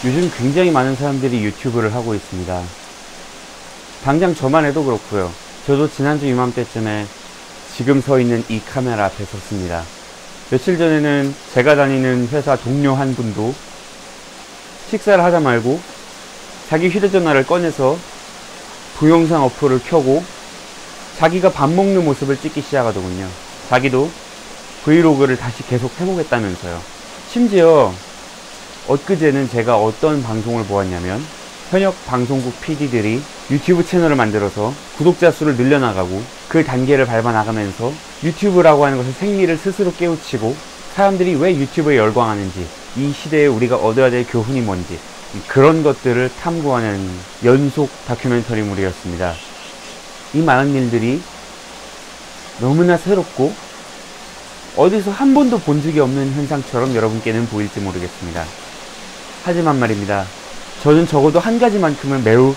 요즘 굉장히 많은 사람들이 유튜브를 하고 있습니다. 당장 저만 해도 그렇고요. 저도 지난주 이맘때쯤에 지금 서 있는 이 카메라 앞에 섰습니다. 며칠 전에는 제가 다니는 회사 동료 한 분도 식사를 하다 말고 자기 휴대전화를 꺼내서 동영상 어플을 켜고 자기가 밥 먹는 모습을 찍기 시작하더군요. 자기도 브이로그를 다시 계속 해보겠다면서요. 심지어 엊그제는 제가 어떤 방송을 보았냐면 현역 방송국 PD들이 유튜브 채널을 만들어서 구독자 수를 늘려나가고 그 단계를 밟아나가면서 유튜브라고 하는 것을 생리를 스스로 깨우치고 사람들이 왜 유튜브에 열광하는지, 이 시대에 우리가 얻어야 될 교훈이 뭔지, 그런 것들을 탐구하는 연속 다큐멘터리물이었습니다. 이 많은 일들이 너무나 새롭고 어디서 한 번도 본 적이 없는 현상처럼 여러분께는 보일지 모르겠습니다. 하지만 말입니다, 저는 적어도 한 가지만큼은 매우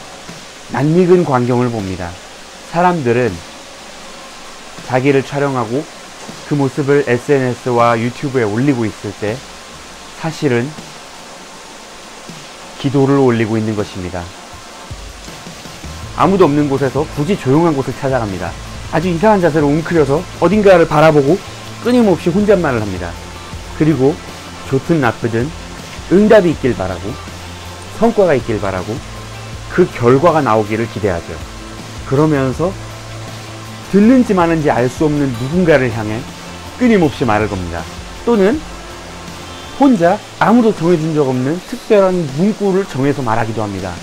낯익은 광경을 봅니다. 사람들은 자기를 촬영하고 그 모습을 SNS와 유튜브에 올리고 있을 때 사실은 기도를 올리고 있는 것입니다. 아무도 없는 곳에서 굳이 조용한 곳을 찾아갑니다. 아주 이상한 자세로 웅크려서 어딘가를 바라보고 끊임없이 혼잣말을 합니다. 그리고 좋든 나쁘든 응답이 있길 바라고 성과가 있길 바라고 그 결과가 나오기를 기대하죠. 그러면서 듣는지 마는지 알 수 없는 누군가를 향해 끊임없이 말을 겁니다. 또는 혼자 아무도 정해준 적 없는 특별한 문구를 정해서 말하기도 합니다.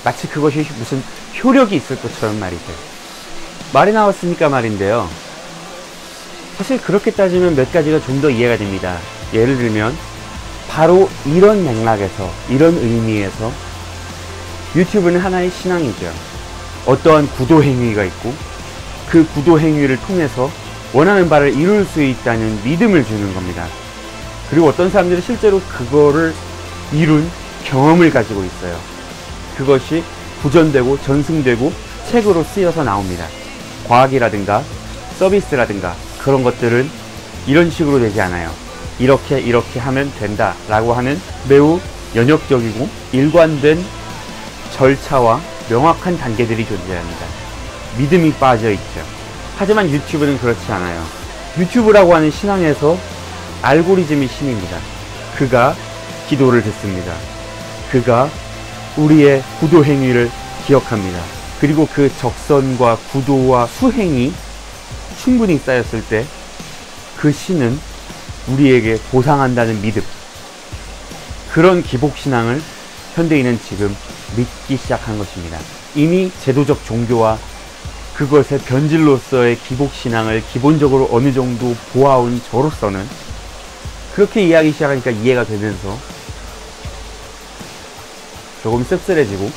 마치 그것이 무슨 효력이 있을 것처럼 말이죠. 말이 나왔으니까 말인데요, 사실 그렇게 따지면 몇 가지가 좀 더 이해가 됩니다. 예를 들면 바로 이런 맥락에서, 이런 의미에서 유튜브는 하나의 신앙이죠. 어떠한 구도 행위가 있고 그 구도 행위를 통해서 원하는 바를 이룰 수 있다는 믿음을 주는 겁니다. 그리고 어떤 사람들이 실제로 그거를 이룬 경험을 가지고 있어요. 그것이 구전되고 전승되고 책으로 쓰여서 나옵니다. 과학이라든가 서비스라든가 그런 것들은 이런 식으로 되지 않아요. 이렇게 하면 된다 라고 하는 매우 연역적이고 일관된 절차와 명확한 단계들이 존재합니다. 믿음이 빠져 있죠. 하지만 유튜브는 그렇지 않아요. 유튜브라고 하는 신앙에서 알고리즘이 신입니다. 그가 기도를 듣습니다. 그가 우리의 구도 행위를 기억합니다. 그리고 그 적선과 구도와 수행이 충분히 쌓였을 때 그 신은 우리에게 보상한다는 믿음, 그런 기복신앙을 현대인은 지금 믿기 시작한 것입니다. 이미 제도적 종교와 그것의 변질로서의 기복신앙을 기본적으로 어느 정도 보아온 저로서는 그렇게 이해하기 시작하니까 이해가 되면서 조금 씁쓸해지고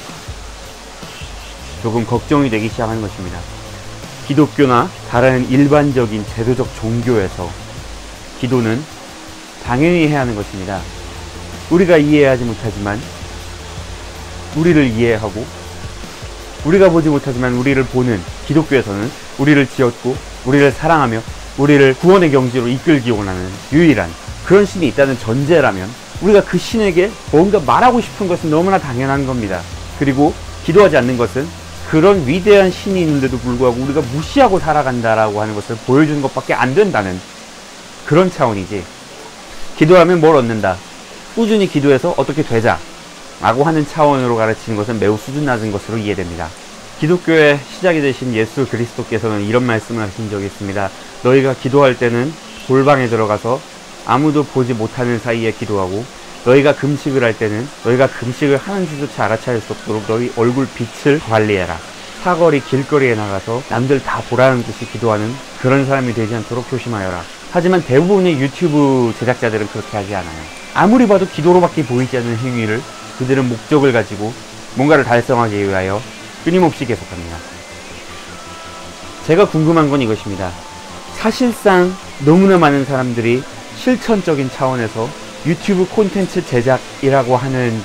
조금 걱정이 되기 시작하는 것입니다. 기독교나 다른 일반적인 제도적 종교에서 기도는 당연히 해야 하는 것입니다. 우리가 이해하지 못하지만 우리를 이해하고 우리가 보지 못하지만 우리를 보는 기독교에서는 우리를 지었고 우리를 사랑하며 우리를 구원의 경지로 이끌기 원하는 유일한 그런 신이 있다는 전제라면 우리가 그 신에게 뭔가 말하고 싶은 것은 너무나 당연한 겁니다. 그리고 기도하지 않는 것은 그런 위대한 신이 있는데도 불구하고 우리가 무시하고 살아간다라고 하는 것을 보여주는 것밖에 안 된다는 그런 차원이지, 기도하면 뭘 얻는다, 꾸준히 기도해서 어떻게 되자 라고 하는 차원으로 가르치는 것은 매우 수준 낮은 것으로 이해됩니다. 기독교의 시작이 되신 예수 그리스도께서는 이런 말씀을 하신 적이 있습니다. 너희가 기도할 때는 골방에 들어가서 아무도 보지 못하는 사이에 기도하고, 너희가 금식을 할 때는 너희가 금식을 하는지조차 알아차릴 수 없도록 너희 얼굴 빛을 관리해라. 사거리 길거리에 나가서 남들 다 보라는 듯이 기도하는 그런 사람이 되지 않도록 조심하여라. 하지만 대부분의 유튜브 제작자들은 그렇게 하지 않아요. 아무리 봐도 기도로밖에 보이지 않는 행위를 그들은 목적을 가지고 뭔가를 달성하기 위하여 끊임없이 계속합니다. 제가 궁금한 건 이것입니다. 사실상 너무나 많은 사람들이 실천적인 차원에서 유튜브 콘텐츠 제작이라고 하는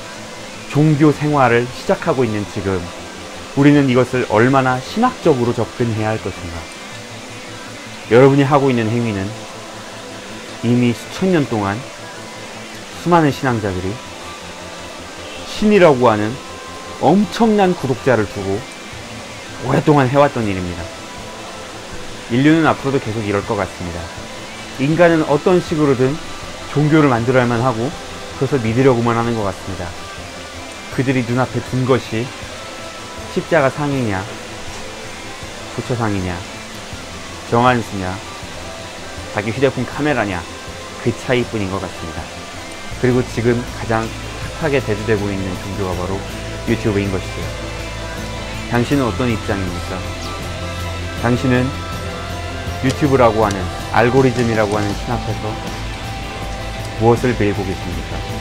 종교 생활을 시작하고 있는 지금 우리는 이것을 얼마나 신학적으로 접근해야 할 것인가. 여러분이 하고 있는 행위는 이미 수천 년 동안 수많은 신앙자들이 신이라고 하는 엄청난 구독자를 두고 오랫동안 해왔던 일입니다. 인류는 앞으로도 계속 이럴 것 같습니다. 인간은 어떤 식으로든 종교를 만들어야만 하고 그것을 믿으려고만 하는 것 같습니다. 그들이 눈앞에 둔 것이 십자가 상이냐, 부처상이냐, 정한수냐, 자기 휴대폰 카메라냐, 그 차이뿐인 것 같습니다. 그리고 지금 가장 핫하게 대두되고 있는 종교가 바로 유튜브인 것이죠. 당신은 어떤 입장입니까? 당신은 유튜브라고 하는, 알고리즘이라고 하는 신 앞에서 무엇을 빌고 계십니까?